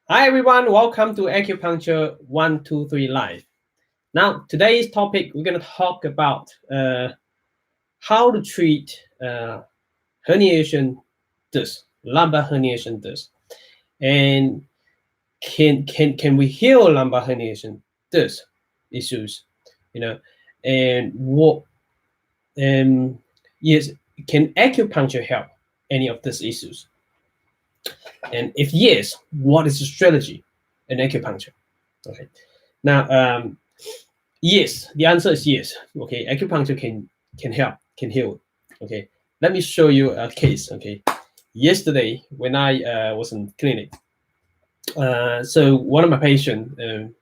Hi everyone, welcome to Acupuncture 123 Live. Now, today's topic, we're going to talk about how to treat herniation disc, lumbar herniation disc. And can we heal lumbar herniation disc issues? And what yes, can acupuncture help any of these issues? And if yes, what is the strategy in acupuncture? Okay. Now, yes, the answer is yes. Okay, acupuncture can help, can heal. Okay, let me show you a case. Okay, yesterday when I was in clinic, so one of my patients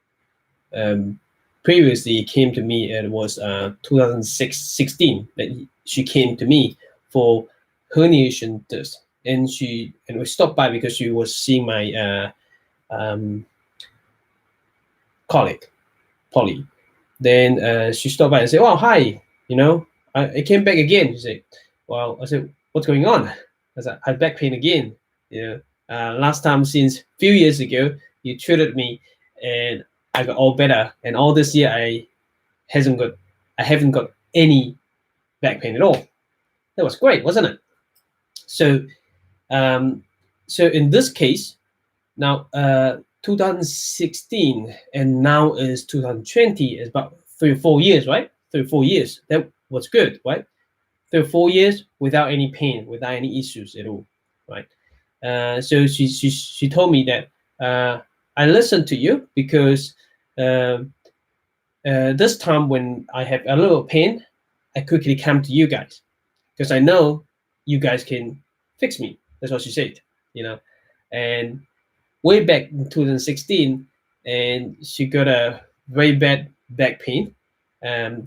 previously came to me. It was 2016 that she came to me for herniation disc, and we stopped by because she was seeing my colleague, Polly. Then she stopped by and said, "Oh, hi, I came back again." She said, "Well," I said, "What's going on?" I said, "I have back pain again. Last time since few years ago, you treated me, and I got all better. And all this year, I haven't got any back pain at all. That was great, wasn't it?" So, so in this case, now 2016 and now is 2020 is about 3 or 4 years, right? 3 or 4 years. That was good, right? 3 or 4 years without any pain, without any issues at all, right? So she told me that I listened to you because this time when I have a little pain, I quickly come to you guys because I know you guys can fix me. That's what she said, and way back in 2016, and she got a very bad back pain.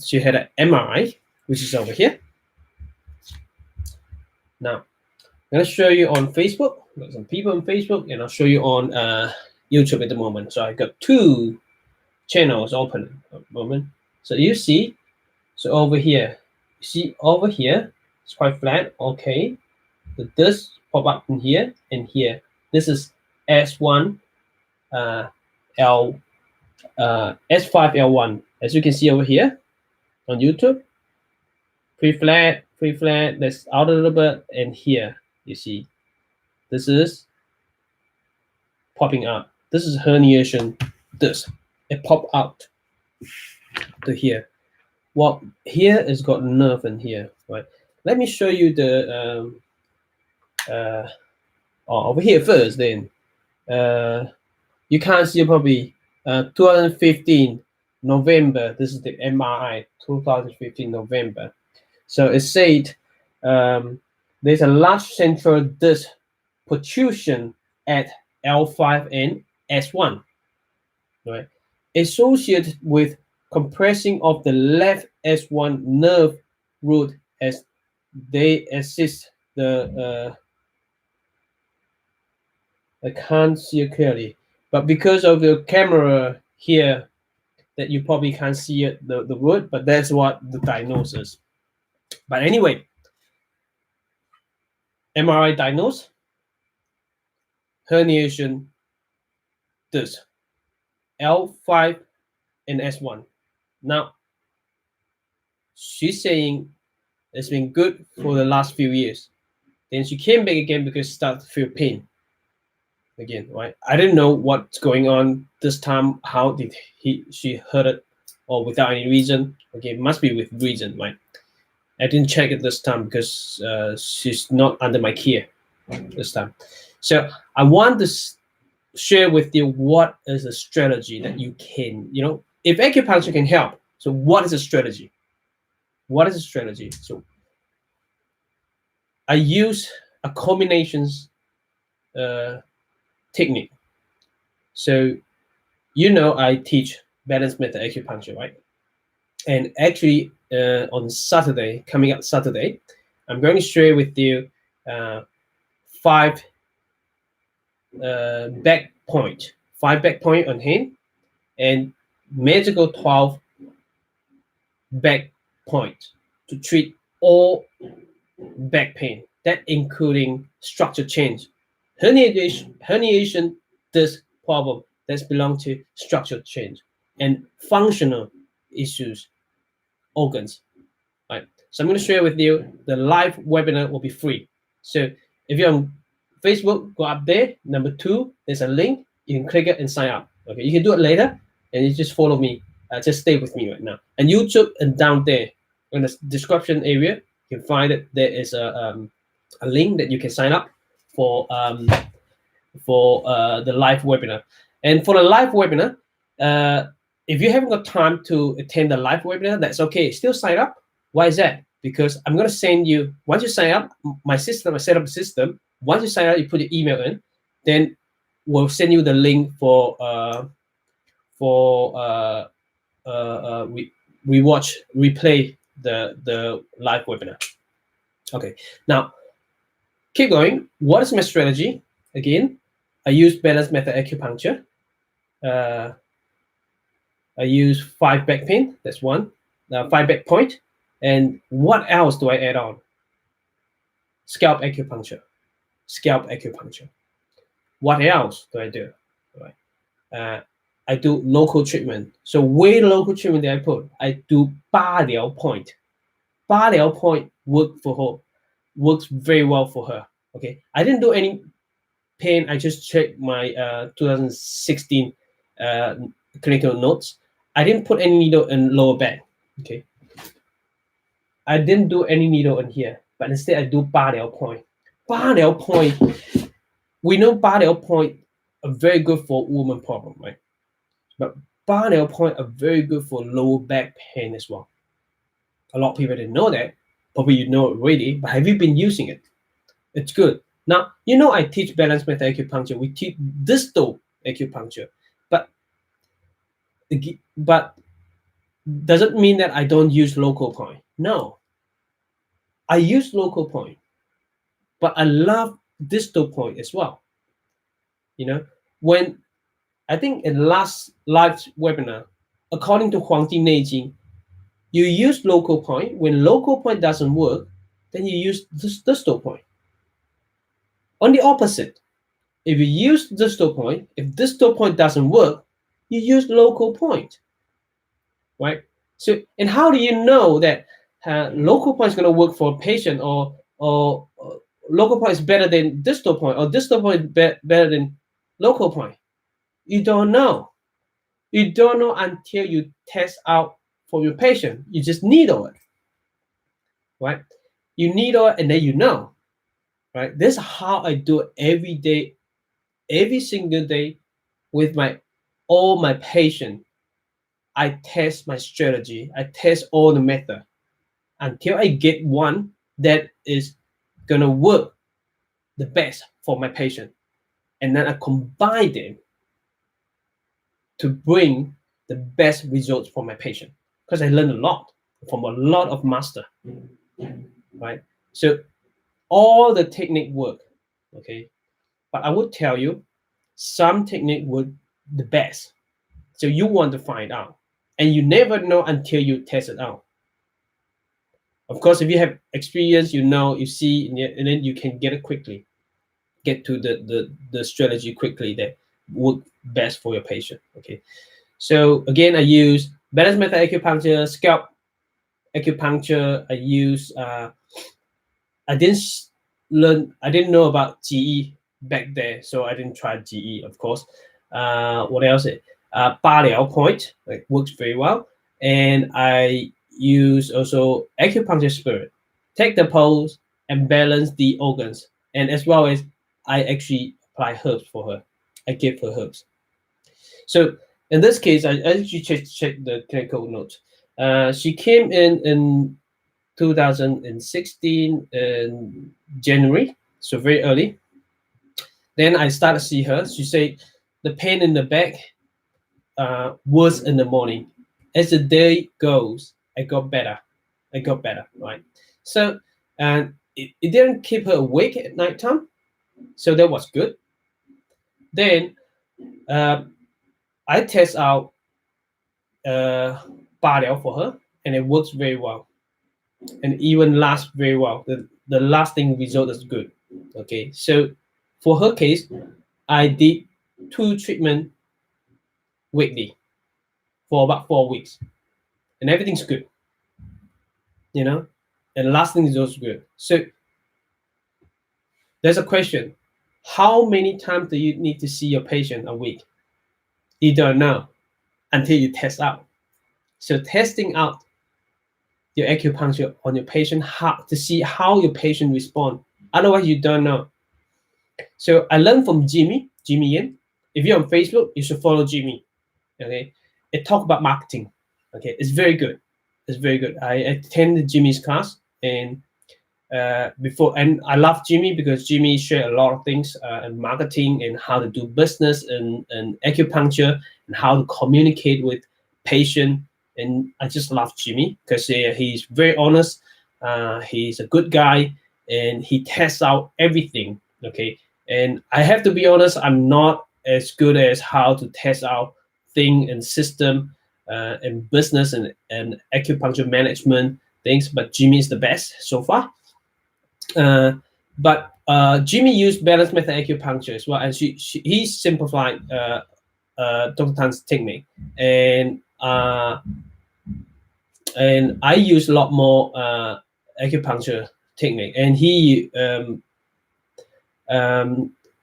She had an MRI, which is over here. Now, I'm going to show you on Facebook. Got some people on Facebook, and I'll show you on YouTube at the moment. So I got two channels open at the moment. So you see, so over here, it's quite flat. Okay, so this pop up in here and here. This is S1, L S5L1, as you can see over here on YouTube. Pre-flat, that's out a little bit, and here you see this is popping up. This is herniation disc. It popped out to here. Well, here is got nerve in here, right? Let me show you the over here first. Then you can't see probably 2015 November. This is the MRI 2015 November. So it said there's a large central disc protrusion at L5 and S1, right? Associated with compressing of the left S1 nerve root as they assist the I can't see it clearly, but because of the camera here, that you probably can't see it, the root, but that's what the diagnosis. But anyway, MRI diagnose herniation disc L5 and S1. Now she's saying it's been good for the last few years. Then she came back again because she started to feel pain again, right? I didn't know what's going on this time. How did she heard it, or without any reason? Okay, it must be with reason, right? I didn't check it this time because she's not under my care this time. So I want to share with you what is a strategy that you can, if acupuncture can help. So what is a strategy? What is a strategy? So I use a combinations technique. So I teach balance method acupuncture, right? And actually on Saturday, coming up Saturday, I'm going to share with you 5 back point on hand, and magical 12 back point to treat all back pain, that including structure change, herniation disc problem that's belong to structural change and functional issues, organs. Right. So I'm going to share with you the live webinar will be free. So if you're on Facebook, go up there. Number 2, there's a link. You can click it and sign up. Okay, you can do it later, and you just follow me. Just stay with me right now. And YouTube, and down there in the description area, you can find it. There is a link that you can sign up for the live webinar. And for the live webinar, if you haven't got time to attend the live webinar, that's okay. Still sign up. Why is that? Because I'm going to send you, once you sign up, I set up the system. Once you sign up, you put your email in, then we'll send you the link for replay the live webinar. Okay, now keep going. What is my strategy? Again, I use balance method acupuncture. I use 5 back pain. That's one. 5 back point. And what else do I add on? Scalp acupuncture. Scalp acupuncture. What else do I do? Right. I do local treatment. So where local treatment that I put? I do 八疗 point. 八疗 point works very well for her. Okay. I didn't do any pain. I just checked my 2016 clinical notes. I didn't put any needle in lower back. Okay. I didn't do any needle in here, but instead I do 八疗 point. 八疗 point, we know 八疗 point are very good for woman problem, right? But 八疗 point are very good for lower back pain as well. A lot of people didn't know that. Probably you know it already, but have you been using it? It's good. Now, you know I teach balance method acupuncture. We teach distal acupuncture, but does it mean that I don't use local point? No. I use local point, but I love distal point as well. You know, when I think in last live webinar, according to Huangji Neijing, you use local point. When local point doesn't work, then you use distal point. On the opposite, if you use distal point, if distal point doesn't work, you use local point, right? So, and how do you know that local point is going to work for a patient, or local point is better than distal point, or distal point better than local point? You don't know. You don't know until you test out for your patient. You just needle it, right? You needle it, and then you know, right? This is how I do it every day, every single day with all my patients. I test my strategy. I test all the method until I get one that is gonna work the best for my patient, and then I combine them to bring the best results for my patient, because I learned a lot from a lot of master, right? So all the technique work, okay, but I would tell you some technique work the best. So you want to find out, and you never know until you test it out. Of course, if you have experience, you know, you see, and then you can get it quickly, get to the strategy quickly that work best for your patient. Okay. So again, I use balance method acupuncture, scalp acupuncture. I use I didn't know about GE back there, so I didn't try GE, of course. What else? 八疗 point, like, works very well. And I use also acupuncture spirit, take the pulse and balance the organs. And as well as I actually apply herbs for her. I give her herbs. So in this case, I actually checked the clinical notes. She came in 2016 in January, so very early. Then I started to see her. She said the pain in the back worse in the morning. As the day goes, I got better. Right? So, and it didn't keep her awake at nighttime, so that was good. Then I test out 八疗 for her, and it works very well, and even lasts very well. The lasting result is good. Okay, so for her case, I did 2 treatment weekly for about 4 weeks, and everything's good, you know, and last thing is also good. So there's a question: how many times do you need to see your patient a week? You don't know until you test out. So testing out your acupuncture on your patient, how to see how your patient respond. Otherwise, you don't know. So I learned from Jimmy Yin. If you're on Facebook, you should follow Jimmy. Okay, it talk about marketing. Okay, it's very good. It's very good. I attended Jimmy's class, and and I love Jimmy because Jimmy shared a lot of things in marketing and how to do business and acupuncture and how to communicate with patient. And I just love Jimmy because he's very honest. He's a good guy, and he tests out everything. Okay, and I have to be honest, I'm not as good as how to test out thing and system and business and acupuncture management things, but Jimmy is the best so far. But Jimmy used balance method acupuncture as well, and he simplified Dr. Tan's technique, and I use a lot more acupuncture technique, and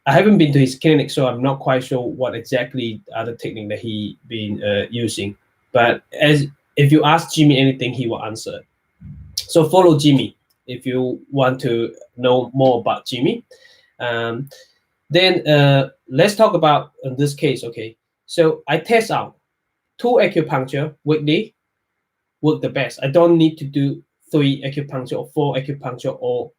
I haven't been to his clinic, so I'm not quite sure what exactly other technique that he been using. But if you ask Jimmy anything, he will answer. So follow Jimmy if you want to know more about Jimmy. Then let's talk about in this case. Okay, so I test out 2 acupuncture weekly work the best. I don't need to do 3 acupuncture or 4 acupuncture or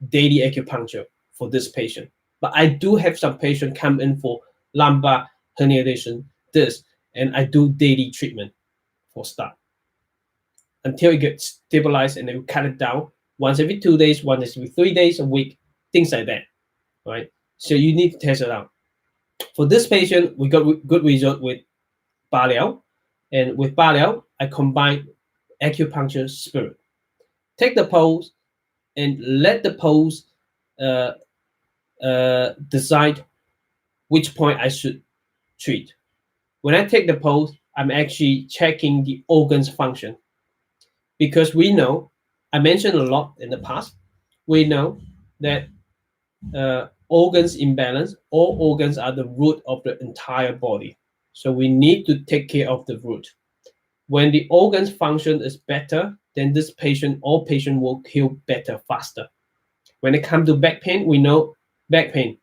daily acupuncture for this patient. But I do have some patient come in for lumbar herniation, and I do daily treatment for start until it gets stabilized, and then we cut it down once every 2 days, once every 3 days, a week, things like that, right? So you need to test it out. For this patient, we got good result with Ba Liao, and with Ba Liao, I combine acupuncture spirit. Take the pose and let the pose decide which point I should treat. When I take the pose, I'm actually checking the organ's function, because we know, I mentioned a lot in the past, we know that organs imbalance, all organs are the root of the entire body. So we need to take care of the root. When the organs function is better, then this patient, all patient will heal better, faster. When it comes to back pain, we know back pain.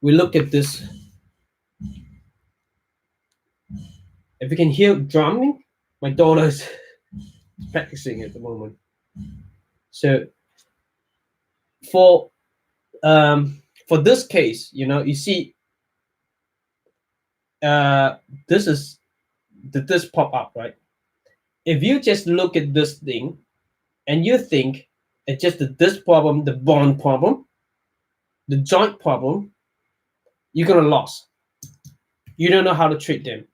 We look at this. If you can hear drumming, my daughter is practicing at the moment. So for this case, you see, this is this pop up, right? If you just look at this thing and you think it's just this problem, the bone problem, the joint problem, you're gonna lose. You don't know how to treat them.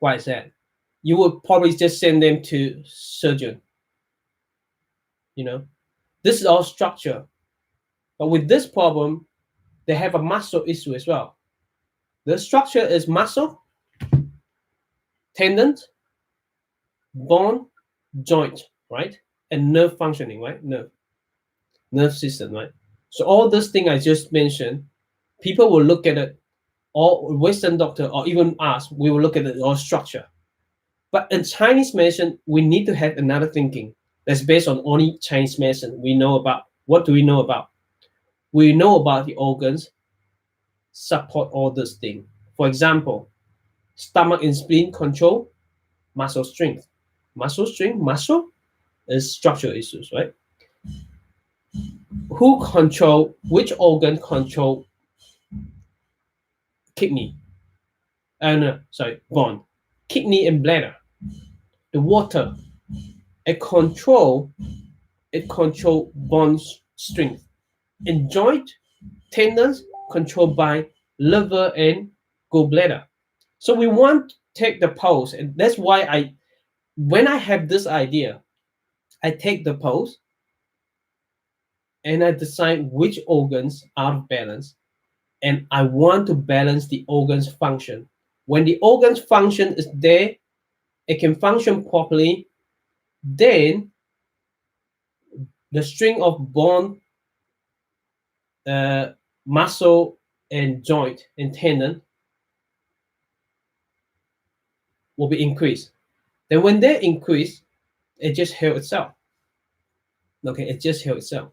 Why is that? You would probably just send them to surgeon. This is all structure. But with this problem, they have a muscle issue as well. The structure is muscle, tendons, bone, joint, right? And nerve functioning, right? Nerve system, right? So all this thing I just mentioned, people will look at it, or Western doctor, or even us, we will look at it all structure. But in Chinese medicine, we need to have another thinking that's based on only Chinese medicine we know about. What do we know about? We know about the organs support all this thing. For example, stomach and spleen control muscle strength. Muscle is structural issues, right? Who control, which organ control kidney? Bone. Kidney and bladder. The water. It control bone strength. And joint, tendons controlled by liver and gallbladder. So we want to take the pulse, and that's why when I have this idea, I take the pulse and I decide which organs are out of balance, and I want to balance the organ's function. When the organ's function is there, it can function properly, then the string of bone, muscle, and joint and tendon will be increased. Then when they increase, it just heals itself. Okay, it just heals itself.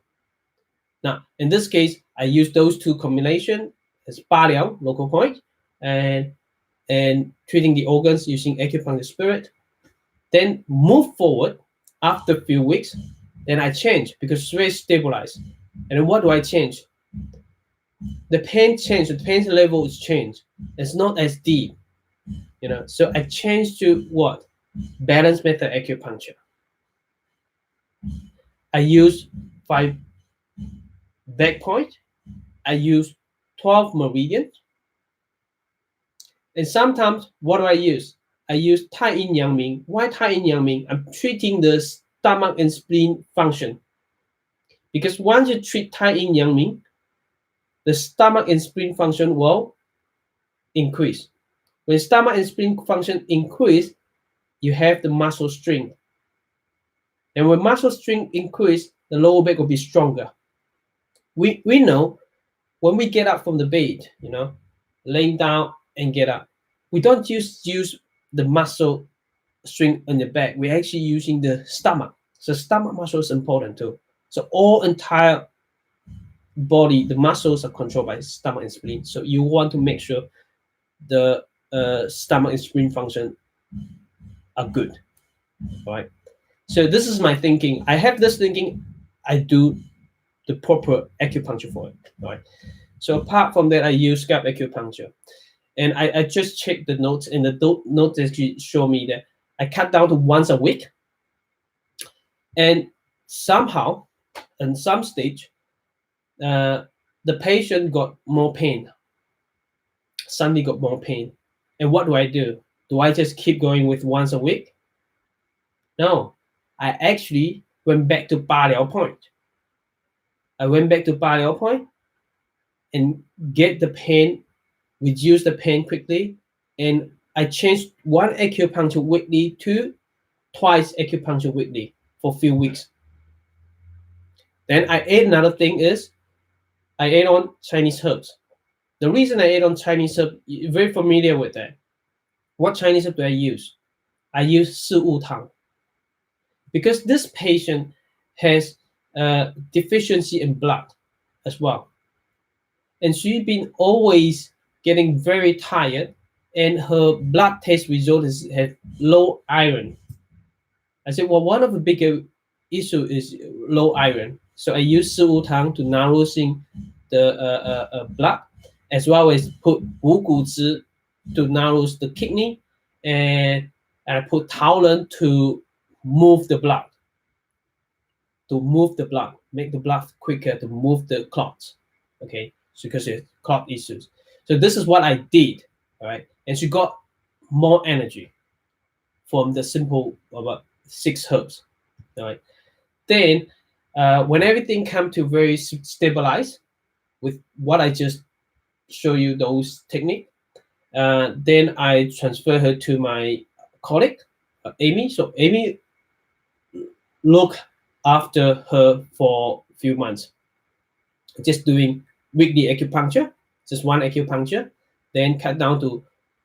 Now, in this case, I use those two combination as Paliao, local point, and treating the organs using acupuncture spirit. Then move forward after a few weeks. Then I change because it's very stabilized. And then what do I change? The pain change, the pain level is changed. It's not as deep, you know. So I changed to what? Balance method acupuncture. I use 5 back point. I use 12 meridian. And sometimes what do I use? I use Tai Yin Yang Ming. Why Tai Yin Yang Ming? I'm treating the stomach and spleen function. Because once you treat Tai Yin Yang Ming, the stomach and spleen function will increase. When stomach and spleen function increase, you have the muscle strength. And when muscle strength increase, the lower back will be stronger. We know when we get up from the bed, you know, laying down and get up, we don't just use the muscle strength on the back. We're actually using the stomach. So stomach muscle is important too. So all entire body, the muscles are controlled by stomach and spleen. So you want to make sure the stomach and spleen function are good, right? So this is my thinking. I have this thinking. I do the proper acupuncture for it, right? So apart from that, I use scalp acupuncture, and I just checked the notes, and the notes actually show me that I cut down to once a week, and somehow, in some stage, the patient got more pain. Suddenly got more pain, and what do? Do I just keep going with once a week? No, I actually went back to Paliao point. I went back to Paliao point and get the pain, reduce the pain quickly, and I changed one acupuncture weekly to twice acupuncture weekly for a few weeks. Then I add another thing is I add on Chinese herbs. The reason I add on Chinese herb, you're very familiar with that. What Chinese herb do I use? I use Tang. Because this patient has deficiency in blood as well. And she's been always getting very tired, and her blood test result have low iron. I said, well, one of the bigger issue is low iron. So I use Tang to narrowing the blood, as well as put Wu Gu Zhi to narrow the kidney, and I put Taolen to move the blood. Make the blood quicker to move the clots. Okay, so because it's clot issues. So this is what I did, all right? And she got more energy from the simple about 6 herbs, all right? Then when everything come to very stabilized with what I just show you those technique, then I transfer her to my colleague, Amy. So Amy look after her for a few months, just doing weekly acupuncture, just one acupuncture, then cut down to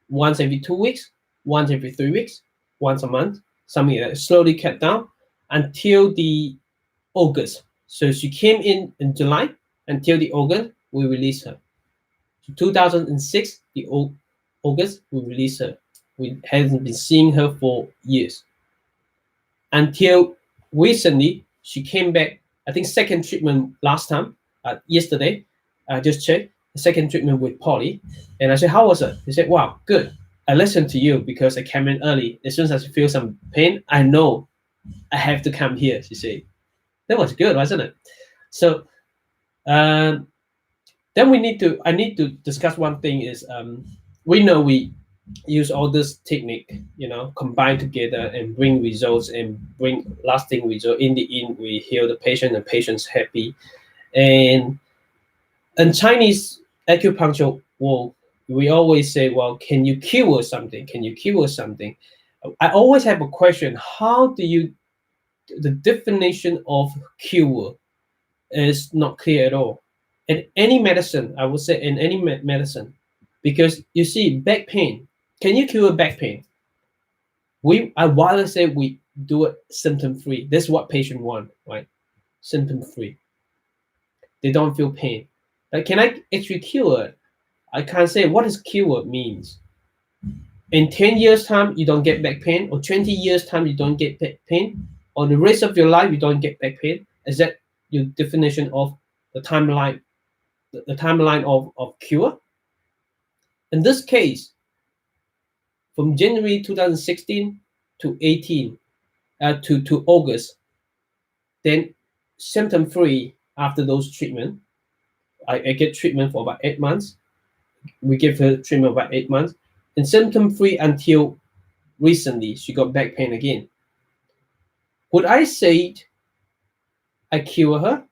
once every 2 weeks, once every 3 weeks, once a month, something like that. Slowly cut down until the August. So she came in July. Until the August, we release her. So 2006, the August, we release her. We haven't been seeing her for years. Until recently, she came back. I think second treatment last time, yesterday. I just checked the second treatment with Polly, and I said, "How was it?" He said, "Wow, good. I listened to you because I came in early. As soon as I feel some pain, I know I have to come here." She said, "That was good, wasn't it?" So then I need to discuss one thing is we know we use all this technique, you know, combine together and bring results and bring lasting result. In the end, we heal the patient, and patient's happy. And Chinese acupuncture, well, we always say, well, can you cure something? Can you cure something? I always have a question. How do you, the definition of cure is not clear at all. In any medicine, I would say in any medicine, because you see, back pain, can you cure back pain? I rather say we do it symptom free. That's what patient want, right? Symptom free. They don't feel pain. Like, can I actually cure it? I can't say what does cure means. In 10 years time you don't get back pain, or 20 years time you don't get back pain, or the rest of your life you don't get back pain. Is that your definition of the timeline, the timeline of cure? In this case, from January 2016 to 18 to August, then symptom free after those treatment. I get treatment for about 8 months. We give her treatment about 8 months, and symptom free until recently she got back pain again. Would I say I cure her?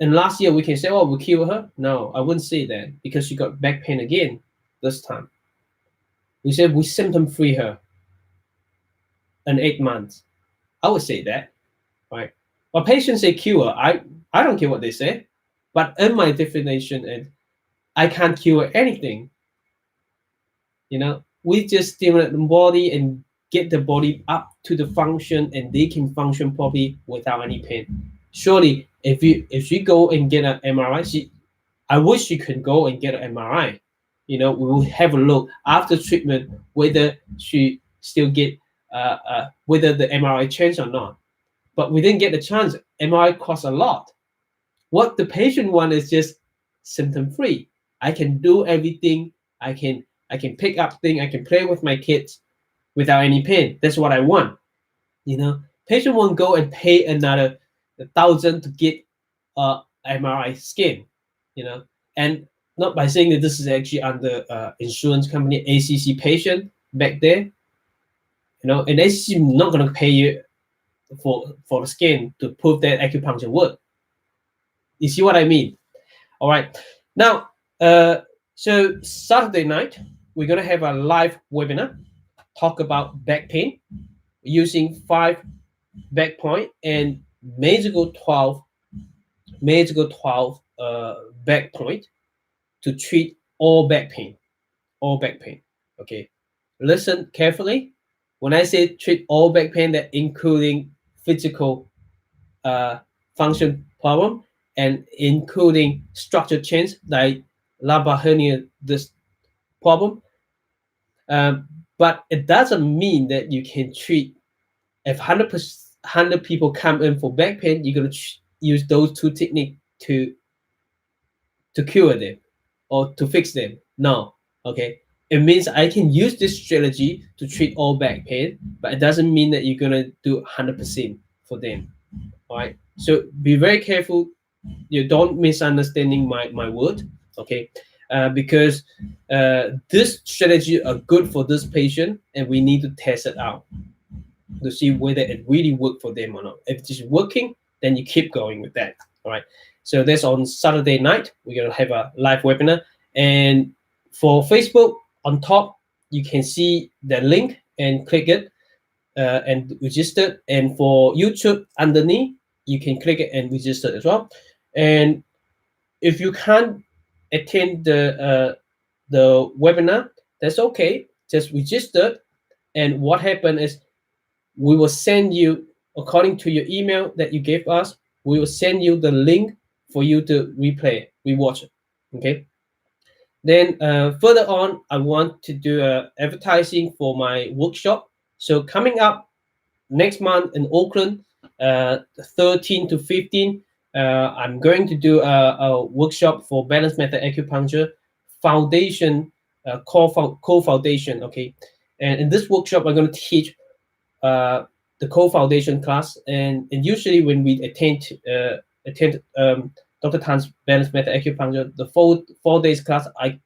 And last year we can say, oh, we cure her? No, I wouldn't say that, because she got back pain again this time. We said we symptom free her in 8 months. I would say that, right? But patients say cure. I don't care what they say, but in my definition, and I can't cure anything. We just stimulate the body and get the body up to the function, and they can function properly without any pain. Surely, if you go and get an MRI, I wish you could go and get an MRI. We will have a look after treatment whether she still get whether the MRI changed or not. But we didn't get the chance. MRI costs a lot. What the patient want is just symptom free. I can do everything. I can pick up things. I can play with my kids without any pain. That's what I want. Patient won't go and pay another 1,000 to get MRI scan. And not by saying that this is actually under insurance company ACC patient back there. And ACC not gonna pay you for the scan to prove that acupuncture work. You see what I mean? All right. Now, so Saturday night we're gonna have a live webinar, talk about back pain using 5 back point and magical 12 back point to treat all back pain. Okay, listen carefully. When I say treat all back pain, that including physical function problem and including structure change like lumbar hernia, this problem. But it doesn't mean that you can treat. If 100 people come in for back pain, you're going to use those 2 techniques to cure them or to fix them. No. Okay, it means I can use this strategy to treat all back pain, but it doesn't mean that you're going to do 100% for them. All right, so be very careful. You don't misunderstanding my word. Okay, because this strategy are good for this patient, and we need to test it out to see whether it really worked for them or not. If it's working, then you keep going with that. All right, so that's on Saturday night. We're gonna have a live webinar, and for Facebook on top you can see the link and click it and register, and for YouTube underneath you can click it and register as well. And if you can't attend the webinar, that's okay, just register. And what happened is we will send you, according to your email that you gave us, we will send you the link for you to rewatch it. Okay, then further on I want to do advertising for my workshop. So coming up next month in Auckland, 13 to 15, I'm going to do a workshop for Balance Method Acupuncture Foundation, co-foundation. Okay, and in this workshop I'm going to teach the co-foundation class, and usually when we attend Dr. Tan's Balance Method Acupuncture, the 4 days class, I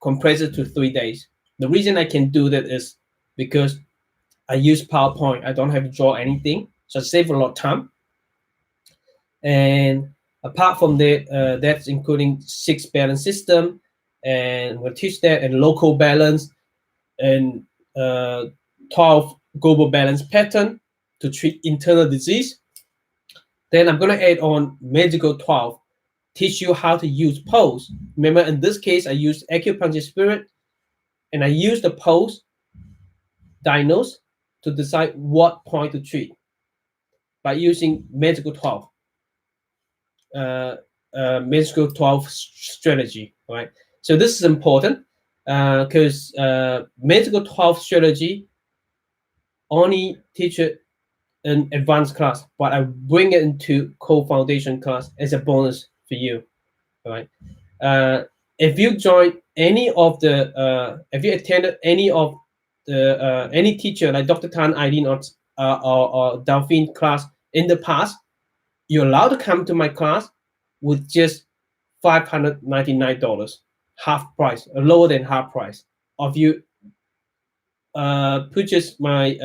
compress it to 3 days. The reason I can do that is because I use PowerPoint. I don't have to draw anything, so I save a lot of time. And Apart from that, that's including 6 balance system, and we'll teach that, and local balance, and 12 global balance pattern to treat internal disease. Then I'm going to add on medical 12, teach you how to use pose. Remember, in this case, I used acupuncture spirit, and I use the pose diagnose to decide what point to treat by using medical 12. Medical 12 strategy, right? So this is important because medical 12 strategy only teach it in advanced class, but I bring it into co-foundation class as a bonus for you, right? If you join any of the, if you attended any of the, any teacher like Dr. Tan, Eileen, or Delphine class in the past, you're allowed to come to my class with just $599, half price, lower than half price. If you purchase my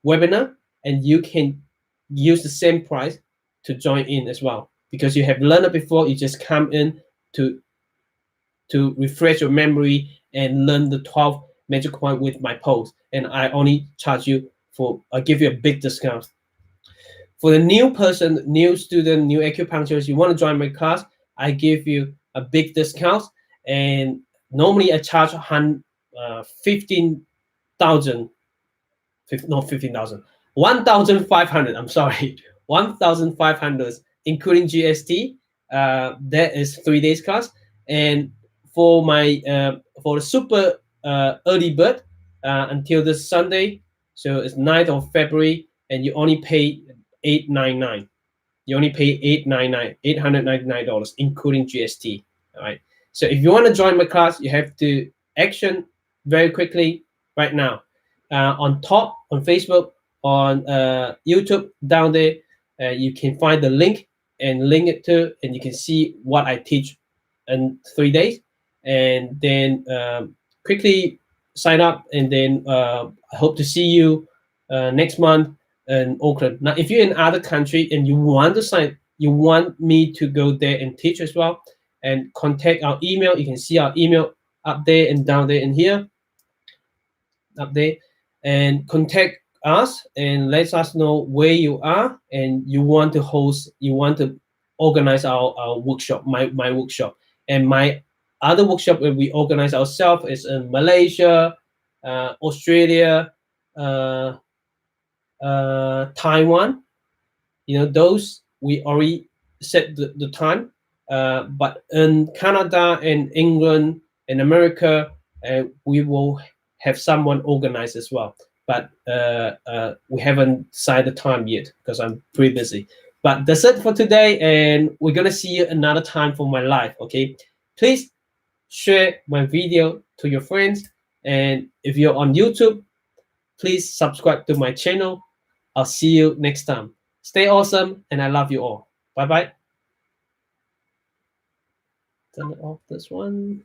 webinar, and you can use the same price to join in as well, because you have learned it before. You just come in to refresh your memory and learn the 12 magic point with my post, and I only charge you for, I give you a big discount. For the new person, new student, new acupuncturist, you want to join my class, I give you a big discount. And normally I charge 15,000, not 15,000, 1,500. I'm sorry, 1,500, including GST. That is 3 days class. And for my for the super early bird until this Sunday, so it's 9th of February, and you only pay $899. You only pay $899, including GST. All right. So if you want to join my class, you have to action very quickly right now. On top, on Facebook, on YouTube, down there, you can find the link and link it to, and you can see what I teach in 3 days. And then quickly sign up, and then I hope to see you next month in Auckland. Now, if you're in other country and you want to sign, you want me to go there and teach as well, and contact our email. You can see our email up there and down there and here, up there, and contact us and let us know where you are and you want to host, you want to organize our workshop, my workshop. And my other workshop that we organize ourselves is in Malaysia, Australia, Taiwan. You know, those we already set the time. But in Canada and England and America, we will have someone organized as well. But we haven't decided the time yet because I'm pretty busy. But that's it for today, and we're gonna see you another time for my live. Okay, please share my video to your friends, and if you're on YouTube, please subscribe to my channel. I'll see you next time. Stay awesome, and I love you all. Bye bye. Turn it off this one.